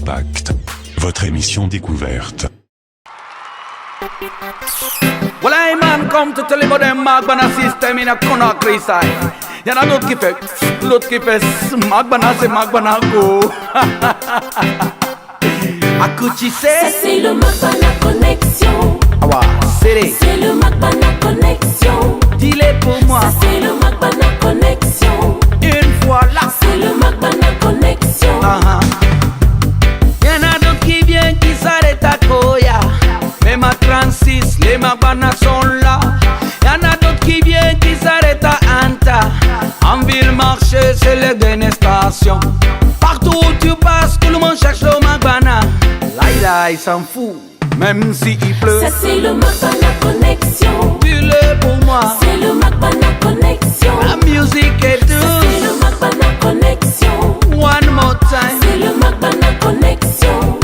Impact, votre émission découverte. Well, I man come to tell you about them Magbana system in a Conakry side. Y'en a l'autre qui fait Magbana c'est Magbana go. Akuchi Ça c'est le Magbana connexion. Awa, c'est le Magbana connexion. Dis-le pour moi. Ça c'est le Magbana connexion. Une fois là. C'est le Magbana connexion. Y'en a d'autres qui viennent qui s'arrêtent à Koya. Même à 36, les Magbana sont là. Y'en a d'autres qui viennent qui s'arrêtent à Anta. En ville marché, c'est les dernières stations. Partout où tu passes, tout le monde cherche le Magbana. Là, il s'en fout, même s'il pleut. Ça c'est le Magbana connexion. Dis-le pour moi. C'est le Magbana connexion. La musique est douce. Ça c'est le Magbana connexion. One more time. C'est le Magbana connexion.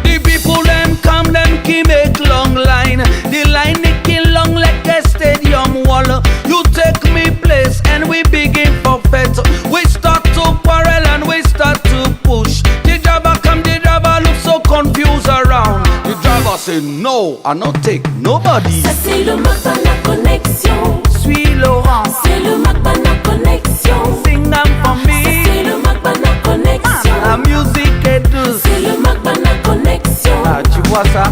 The people them come, them keep make long line. The line they kill long like a stadium wall. You take me place and we begin for fet. We start to quarrel and we start to push. The driver come, the driver look so confused around. The driver say no, I not take nobody. Ça c'est le Magbana connexion. Suis Laurent, C'est le Magbana connexion. sing them for Ça me. c'est le Magbana connexion. La musique est douce. C'est le Magbana connexion. Ah, tu vois ça?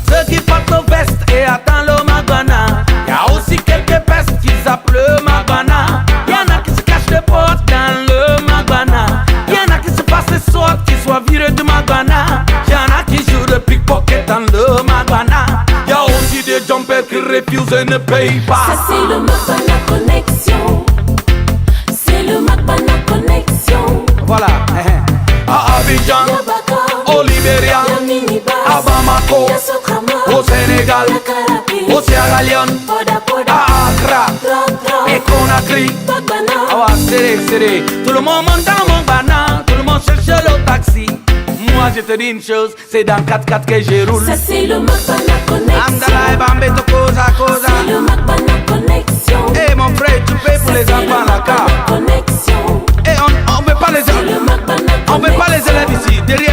Ceux qui portent nos vestes et attendent le Magbana. Y'a aussi quelques pestes qui zappent le Magbana. Y'en a qui se cachent des portes dans le Magbana. Y'en a qui se passent les sortes qui soient virés du Magbana. Y'en a qui jouent de pickpocket dans le Magbana. Y'a aussi des jumpers qui refusent et ne payent pas. Ça c'est le Magbana connexion. C'est le Magbana connexion. Voilà. À Abidjan, Y'a au Libéria, Y'a Minibas, à Bamako, Y'a Sotrama, au Sénégal, Y'a Karapi, au Sierra Leone, Poda Poda, à Accra Drop et Conakry. Magbana. Ah ouais, serré. Tout le monde monte dans mon banane, tout le monde cherche le taxi. Moi je te dis une chose, c'est dans 4x4 que je roule. Ça c'est le Magbana connexion. Amdala et Bambeto cosa. C'est le Magbana connexion. Eh mon frère, tu payes pour les enfants la carte. Connexion. Eh on veut pas les C'est le élèves. Magbana On veut pas les élèves ici, derrière.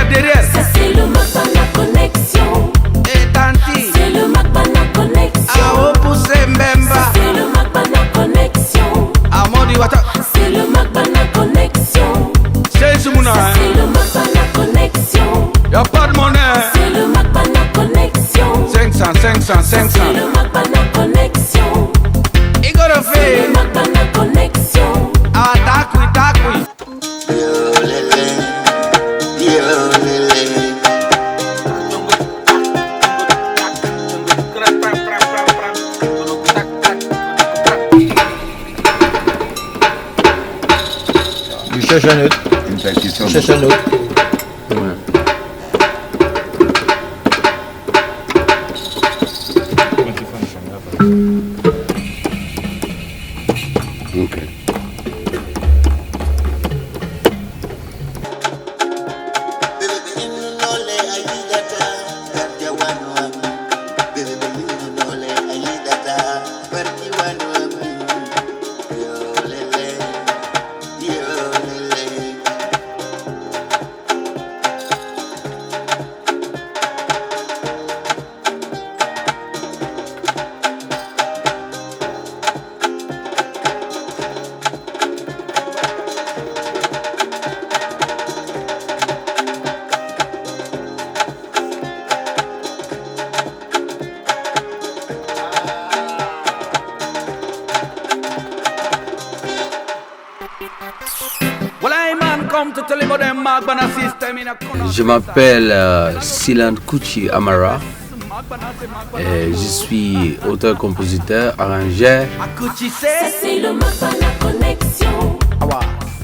Ça c'est le Magbana connexion. Eh tanti, C'est le Magbana connexion. ah oh pousse Mbemba. C'est le Magbana connexion. Ah modi wata, C'est le Magbana connexion. c'est Sumuna. C'est le Magbana connexion. Y'a pas de monnaie. C'est le Magbana connexion. 500. C'est le Magbana connexion. Il go to C'est le fait. Magbana connexion. Ah takui. Tu cherches un autre. Tu cherches un autre. Ok. Je m'appelle Silan Kuchi Amara. Je suis auteur-compositeur, arrangeur. Ça c'est le Magbana connexion.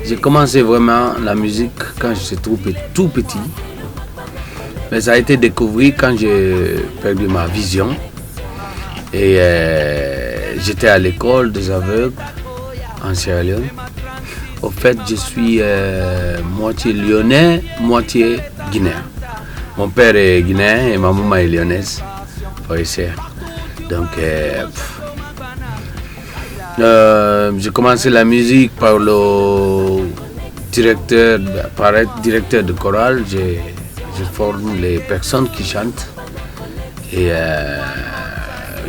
J'ai commencé vraiment la musique quand j'étais tout petit. Mais ça a été découvert quand j'ai perdu ma vision. Et j'étais à l'école des aveugles en Sierra Leone. Au fait, je suis moitié lyonnais, moitié guinéen. Mon père est guinéen et ma maman est lyonnaise. Donc, j'ai commencé la musique par le directeur, par être directeur de chorale, je forme les personnes qui chantent. Et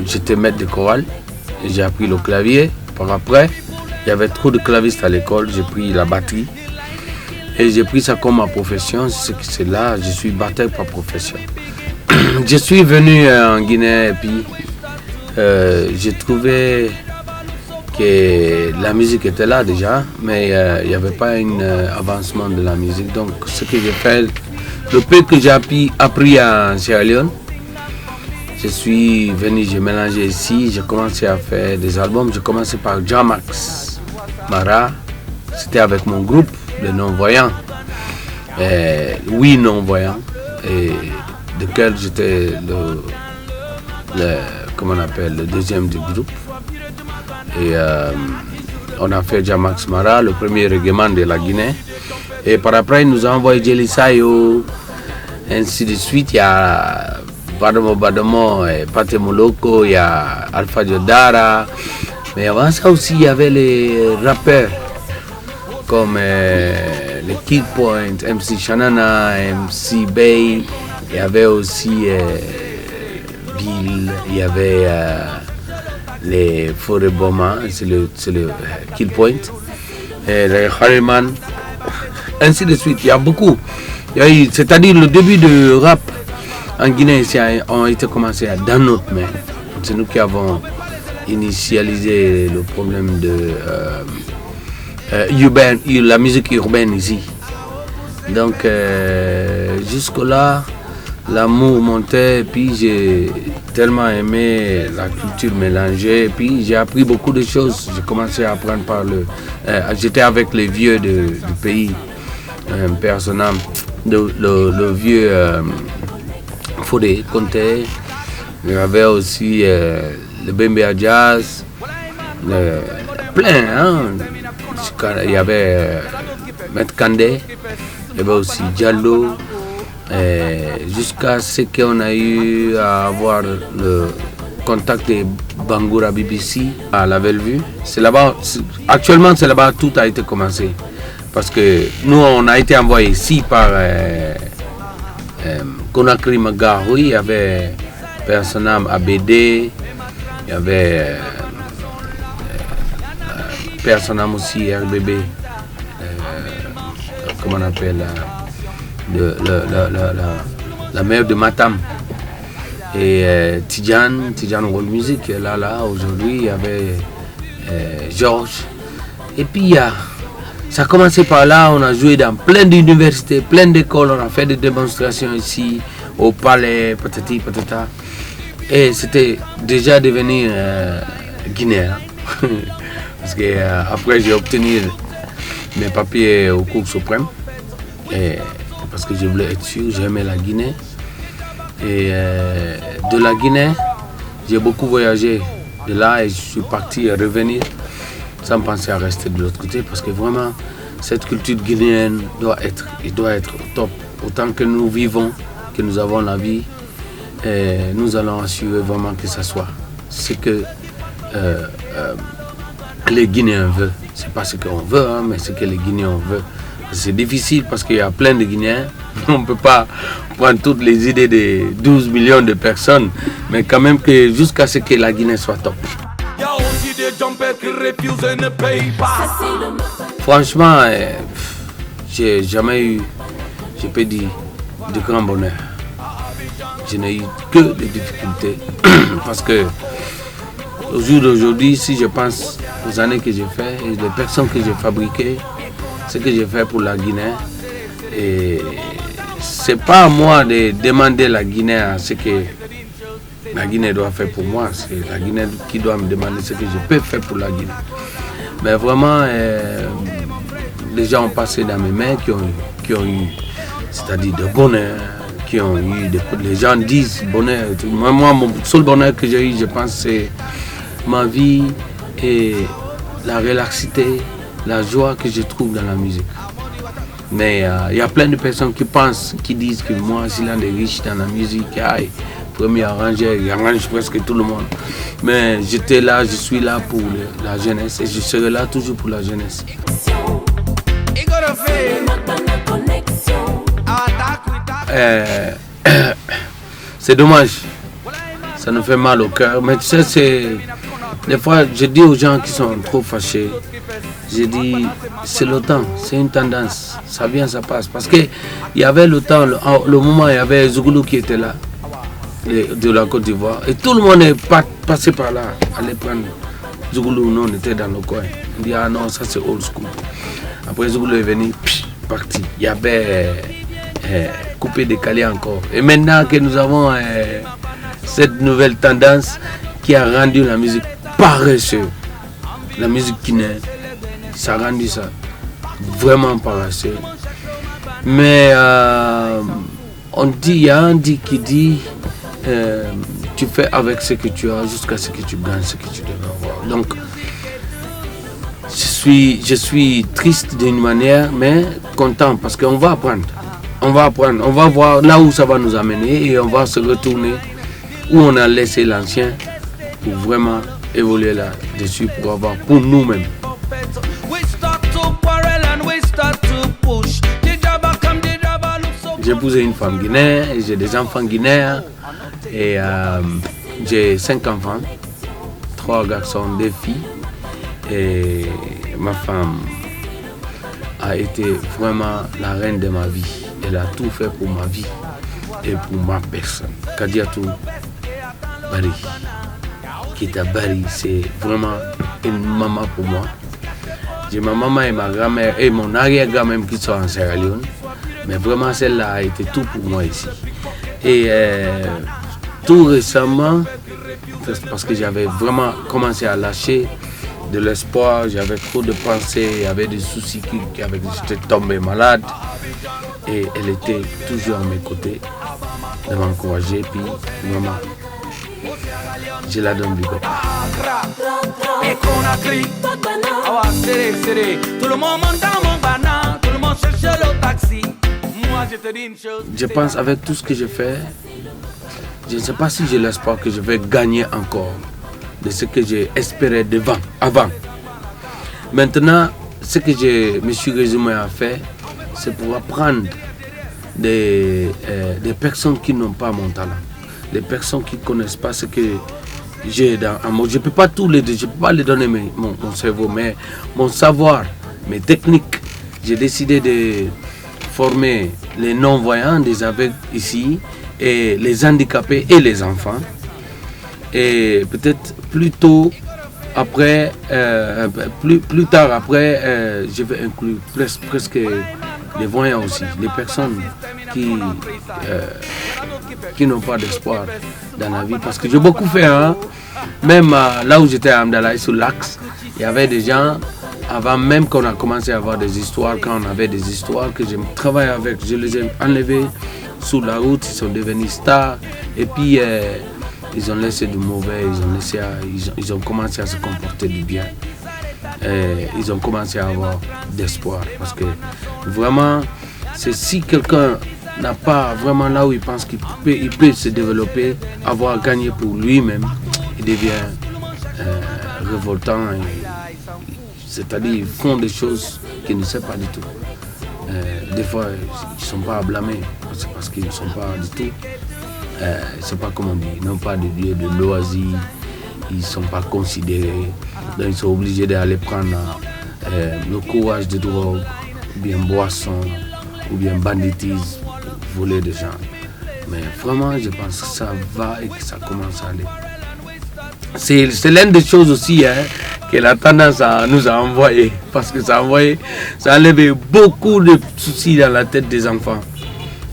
j'étais maître de chorale. Et j'ai appris le clavier. Par après, il y avait trop de clavistes à l'école, j'ai pris la batterie. Et j'ai pris ça comme ma profession. C'est là, je suis batteur par profession. Je suis venu en Guinée et puis j'ai trouvé que la musique était là déjà, mais il n'y avait pas un avancement de la musique. Donc ce que j'ai fait, le peu que j'ai appris en Sierra Leone, je suis venu, j'ai mélangé ici, j'ai commencé à faire des albums. J'ai commencé par Jamax Mara, c'était avec mon groupe, les non-voyants, oui non-voyants, et de quel j'étais le deuxième du groupe. Et on a fait Jamax Mara, le premier reggaeman de la Guinée. Et par après, il nous a envoyé Jelly Sayo, ainsi de suite. Il y a Badomo, Pate Moloko, il y a Alpha Jodara. Mais avant ça aussi, il y avait les rappeurs comme les Kid Point, MC Shanana, MC Bay. Il y avait aussi Bill, il y avait les Forêt Boma, c'est le Kid Point, et les Harriman, ainsi de suite. Il y a beaucoup. C'est-à-dire le début de rap en Guinée ont été commencé dans notre main. C'est nous qui avons initialisé le problème de la musique urbaine ici. Donc jusque-là, l'amour montait, et puis j'ai tellement aimé la culture mélangée, et puis j'ai appris beaucoup de choses. J'ai commencé à apprendre j'étais avec les vieux du pays, personnel, le vieux Fodé Conté. Il y avait aussi le Bembe Jazz, plein, hein? Il y avait Maître Kandé, il y avait aussi Diallo. Jusqu'à ce qu'on a eu à avoir le contact de Bangoura BBC à la Bellevue. C'est là-bas, actuellement c'est là-bas tout a été commencé. Parce que nous on a été envoyé ici par Conakry Magaroui, il y avait Personnam ABD, il y avait Personnam aussi RBB, comment on appelle la mère de Matam, et Tidjane World Music là aujourd'hui. Il y avait Georges, et puis ça a commencé par là. On a joué dans plein d'universités, plein d'écoles, on a fait des démonstrations ici au palais, patati patata, et c'était déjà devenir guinéen. Parce que après j'ai obtenu mes papiers au Cour suprême, et parce que je voulais être sûr, j'aimais la Guinée. Et de la Guinée, j'ai beaucoup voyagé de là, et je suis parti à revenir sans penser à rester de l'autre côté, parce que vraiment, cette culture guinéenne doit être au top. Autant que nous vivons, que nous avons la vie, nous allons assurer vraiment que ça soit ce que les Guinéens veulent. C'est pas ce qu'on veut, hein, mais ce que les Guinéens veulent. C'est difficile parce qu'il y a plein de Guinéens. On ne peut pas prendre toutes les idées de 12 millions de personnes, mais quand même que jusqu'à ce que la Guinée soit top. Franchement, j'ai jamais eu, je peux dire, de grand bonheur. Je n'ai eu que des difficultés parce que au jour d'aujourd'hui, si je pense aux années que j'ai fait et les personnes que j'ai fabriquées, ce que j'ai fait pour la Guinée, et c'est pas à moi de demander la Guinée à ce que la Guinée doit faire pour moi, c'est la Guinée qui doit me demander ce que je peux faire pour la Guinée. Mais vraiment, les gens ont passé dans mes mains qui ont eu, c'est-à-dire de bonheur, qui ont eu, les gens disent bonheur. Moi, mon seul bonheur que j'ai eu, je pense, c'est ma vie et la relaxité, la joie que je trouve dans la musique. Mais il y a plein de personnes qui disent que moi, si l'un des riches dans la musique, premier arrangeur, il arrange presque tout le monde. Mais j'étais là, je suis là pour la jeunesse, et je serai là toujours pour la jeunesse. Macbana Connexion. C'est dommage. Ça nous fait mal au cœur. Mais tu sais, c'est... Des fois, je dis aux gens qui sont trop fâchés, je dis, c'est le temps, c'est une tendance. Ça vient, ça passe. Parce qu'il y avait le temps, le moment, il y avait Zougoulou qui était là, de la Côte d'Ivoire. Et tout le monde est passé par là, allait prendre Zougoulou. Nous, on était dans le coin. On dit, ah non, ça c'est old school. Après, Zougoulou est venu, parti. Il y avait coupé, décalé encore. Et maintenant que nous avons cette nouvelle tendance qui a rendu la musique paresseuse, la musique guinéenne, ça a rendu ça vraiment paresseux. Mais on dit, il y a un dit qui dit, tu fais avec ce que tu as jusqu'à ce que tu gagnes ce que tu devais avoir. Donc, je suis triste d'une manière, mais content parce qu'on va apprendre. On va apprendre, on va voir là où ça va nous amener et on va se retourner où on a laissé l'ancien pour vraiment évoluer là-dessus pour avoir pour nous-mêmes. J'ai épousé une femme guinéenne et j'ai des enfants guinéens et j'ai 5 enfants, 3 garçons, 2 filles et ma femme a été vraiment la reine de ma vie. Elle a tout fait pour ma vie et pour ma personne. Kadiatou Bari, Kita Bari, c'est vraiment une maman pour moi. J'ai ma maman et ma grand-mère et mon arrière-grand-mère qui sont en Sierra Leone. Mais vraiment, celle-là a été tout pour moi ici. Et tout récemment, parce que j'avais vraiment commencé à lâcher de l'espoir, j'avais trop de pensées, il y avait des soucis, j'étais tombé malade. Et elle était toujours à mes côtés, de m'encourager. Puis, vraiment, je la donne du coup. Et Conakry, ah ouais, serré. Tout le monde monte dans mon banane, tout le monde cherche le taxi. Moi, je te dis une chose. Je pense avec tout ce que je fais, je ne sais pas si j'ai l'espoir que je vais gagner encore de ce que j'ai espéré avant. Maintenant, ce que je me suis résumé à faire, c'est pour apprendre des personnes qui n'ont pas mon talent, des personnes qui ne connaissent pas ce que j'ai dans moi. Je ne peux pas les donner mon cerveau, mais mon savoir, mes techniques. J'ai décidé de former les non-voyants, des aveugles ici, et les handicapés et les enfants. Et peut-être plus tôt, après, plus tard après, je vais inclure presque les voyants aussi, les personnes qui n'ont pas d'espoir dans la vie. Parce que j'ai beaucoup fait, hein? Même là où j'étais à Amdalaï, sur l'axe, il y avait des gens, avant même qu'on a commencé à avoir des histoires, quand on avait des histoires que je travaillais avec, je les ai enlevés sous la route, ils sont devenus stars. Et puis, ils ont laissé du mauvais, ils ont commencé à se comporter du bien. Ils ont commencé à avoir d'espoir. Parce que vraiment, c'est si quelqu'un n'a pas vraiment là où il pense qu'il peut se développer, avoir gagné pour lui-même, il devient révoltant. C'est-à-dire qu'ils font des choses qu'ils ne savent pas du tout. Des fois, ils ne sont pas à blâmer, c'est parce qu'ils ne sont pas du tout. C'est pas comme on dit, ils n'ont pas de lieu de loisirs, ils ne sont pas considérés, donc ils sont obligés d'aller prendre le courage de drogue, ou bien boisson, ou bien banditisme, voler des gens. Mais vraiment, je pense que ça va et que ça commence à aller. C'est l'une des choses aussi que la tendance nous a envoyé, parce que ça a enlevé beaucoup de soucis dans la tête des enfants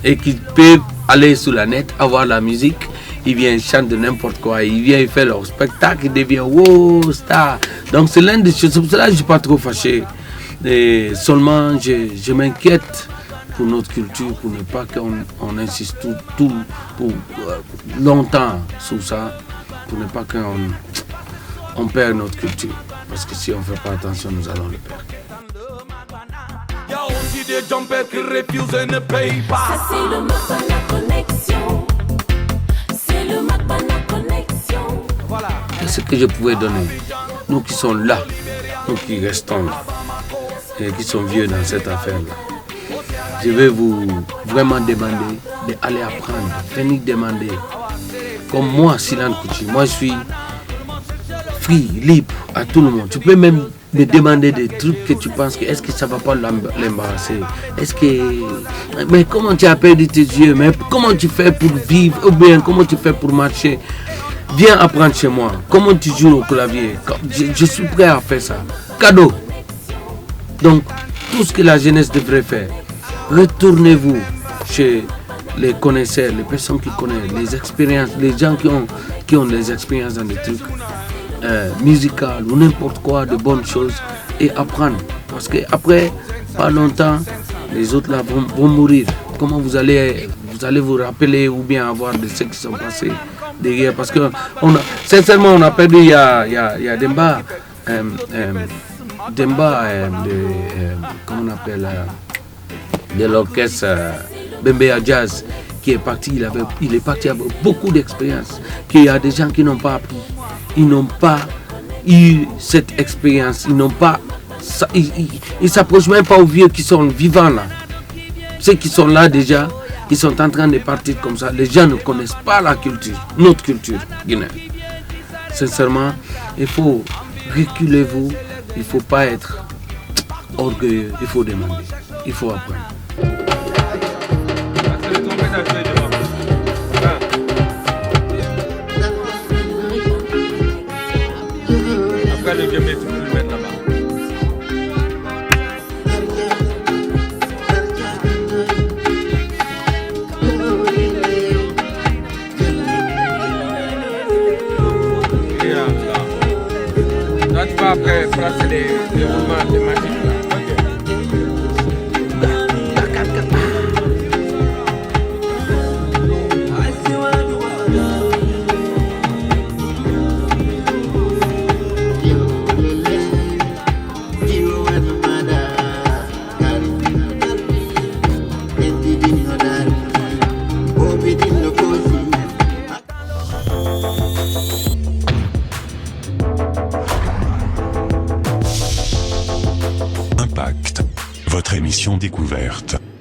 et qui peuvent aller sur la net, avoir la musique, ils viennent chanter n'importe quoi, ils viennent faire leur spectacle, ils deviennent wow, star. Donc c'est l'une des choses, c'est pour cela que je ne suis pas trop fâché. Et seulement je m'inquiète pour notre culture, pour ne pas qu'on insiste tout pour longtemps sur ça, pour ne pas qu'on perde notre culture. Parce que si on ne fait pas attention, nous allons le perdre. Il y a aussi des jumpers qui refusent et ne payent pas. Ça c'est le Macbana Connexion. C'est le Macbana Connexion. Voilà. C'est ce que je pouvais donner. Nous qui sommes là, nous qui restons là. et qui sont vieux dans cette affaire-là, je vais vous vraiment demander d'aller apprendre, venir demander. Comme moi, Silan Kouchi, moi je suis free, libre à tout le monde. Tu peux même me demander des trucs que tu penses que est-ce que ça va pas l'embarrasser? Est-ce que... Mais comment tu as perdu tes yeux? Mais comment tu fais pour vivre? Ou bien comment tu fais pour marcher? Viens apprendre chez moi. Comment tu joues au clavier? Je suis prêt à faire ça. Cadeau. Donc, tout ce que la jeunesse devrait faire, retournez-vous chez les connaisseurs, les personnes qui connaissent, les expériences, les gens qui ont des expériences dans des trucs musicaux ou n'importe quoi, de bonnes choses, et apprendre. Parce qu'après, pas longtemps, les autres là vont mourir. Comment vous allez vous rappeler ou bien avoir de ceux qui sont passés derrière? Parce que sincèrement, on a perdu, il y a Demba, comment on appelle, de l'orchestre Bembea Jazz, qui est parti, il est parti avec beaucoup d'expérience, qu'il y a des gens qui n'ont pas appris, ils n'ont pas eu cette expérience, ils n'ont pas, ils s'approchent même pas aux vieux qui sont vivants là. Ceux qui sont là déjà, ils sont en train de partir comme ça. Les gens ne connaissent pas la culture, notre culture guinéenne. Sincèrement, il faut reculer-vous, il ne faut pas être orgueilleux, il faut demander, il faut apprendre. Après le vieux maître, tu peux le mettre là-bas. Là, tu vas après placer les roulements de machines là. Impact, votre émission découverte.